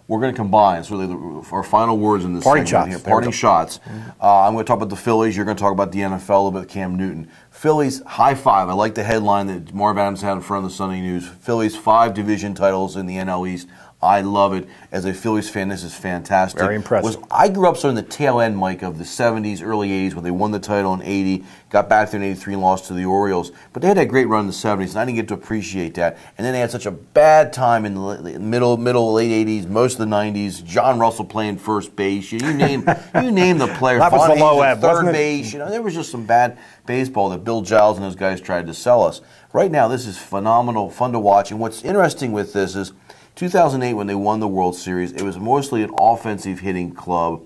we're going to combine. It's really our final words in this Parting segment shots. here. Parting shots. I'm going to talk about the Phillies. You're going to talk about the NFL, a little bit of Cam Newton. Phillies, high five. I like the headline that Marv Adams had in front of the Sunday News. Phillies, 5 division titles in the NL East. I love it. As a Phillies fan, this is fantastic. Very impressive. I grew up sort of in the tail end, Mike, of the 70s, early 80s, when they won the title in 80, got back there in 83 and lost to the Orioles. But they had that great run in the 70s, and I didn't get to appreciate that. And then they had such a bad time in the middle, late 80s, most of the 90s. John Russell playing first base. You name the players. That was the low ebb, third base. There was just some bad baseball that Bill Giles and those guys tried to sell us. Right now, this is phenomenal, fun to watch. And what's interesting with this is 2008, when they won the World Series, it was mostly an offensive hitting club.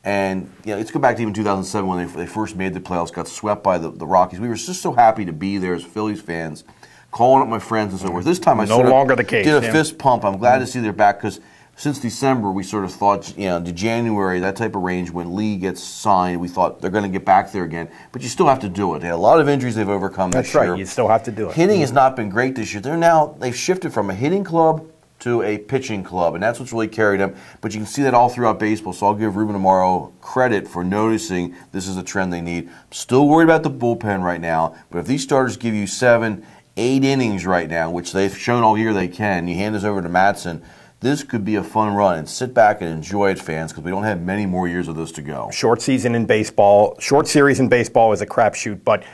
And let's go back to even 2007 when they first made the playoffs, got swept by the Rockies. We were just so happy to be there as Phillies fans, calling up my friends and so forth. This time I no longer the case. Did a fist pump. I'm glad to see they're back because since December we sort of thought, to January, that type of range when Lee gets signed, we thought they're going to get back there again. But you still have to do it. They had a lot of injuries they've overcome this year. That's right. You still have to do it. Hitting has not been great this year. They've shifted from a hitting club to a pitching club, and that's what's really carried them. But you can see that all throughout baseball, so I'll give Ruben Amaro credit for noticing this is a trend they need. I'm still worried about the bullpen right now, but if these starters give you 7, 8 innings right now, which they've shown all year they can, you hand this over to Matson, this could be a fun run. And sit back and enjoy it, fans, because we don't have many more years of this to go. Short season in baseball, short series in baseball is a crapshoot, but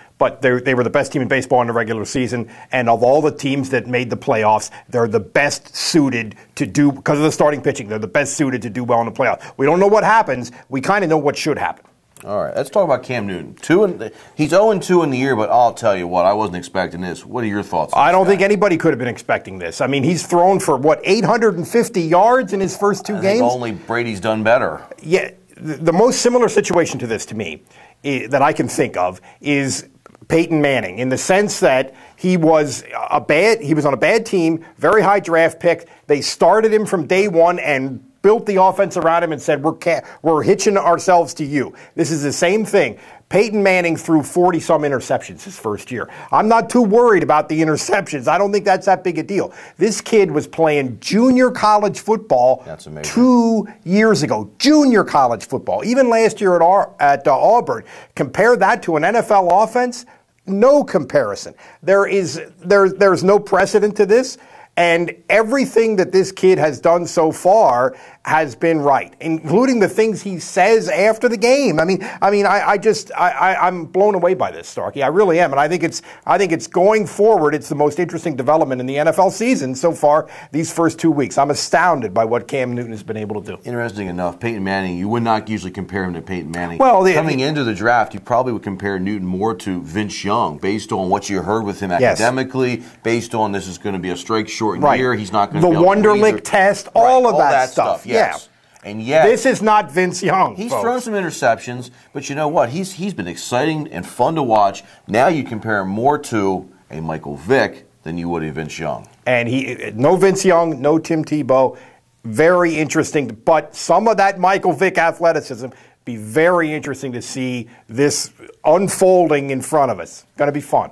they were the best team in baseball in the regular season, and of all the teams that made the playoffs, they're the best suited to do, because of the starting pitching, they're the best suited to do well in the playoffs. We don't know what happens. We kind of know what should happen. All right, let's talk about Cam Newton. He's 0-2 in the year, but I'll tell you what, I wasn't expecting this. What are your thoughts on this I don't guy? think anybody could have been expecting this. I mean, he's thrown for, 850 yards in his first 2 games? I think only Brady's done better. Yeah, the most similar situation to this, to me, that I can think of, is Peyton Manning, in the sense that he was on a bad team, very high draft pick. They started him from day one and built the offense around him and said, we're hitching ourselves to you. This is the same thing. Peyton Manning threw 40-some interceptions his first year. I'm not too worried about the interceptions. I don't think that's that big a deal. This kid was playing junior college football 2 years ago. Junior college football. Even last year at Auburn. Compare that to an NFL offense, no comparison. There's no precedent to this. And everything that this kid has done so far has been right, including the things he says after the game. I'm blown away by this, Starkey. I really am, and I think it's going forward. It's the most interesting development in the NFL season so far. These first 2 weeks, I'm astounded by what Cam Newton has been able to do. Interesting enough, Peyton Manning. You would not usually compare him to Peyton Manning. Well, coming into the draft, you probably would compare Newton more to Vince Young, based on what you heard with him academically, based on this is going to be a strike short year. He's not going to the Wonderlic test, all of that stuff. Yes. Yeah. And yet, this is not Vince Young. He's folks. thrown some interceptions, but you know what? He's been exciting and fun to watch. Now you compare him more to a Michael Vick than you would a Vince Young. And no Vince Young, no Tim Tebow. Very interesting, but some of that Michael Vick athleticism be very interesting to see this unfolding in front of us. Going to be fun.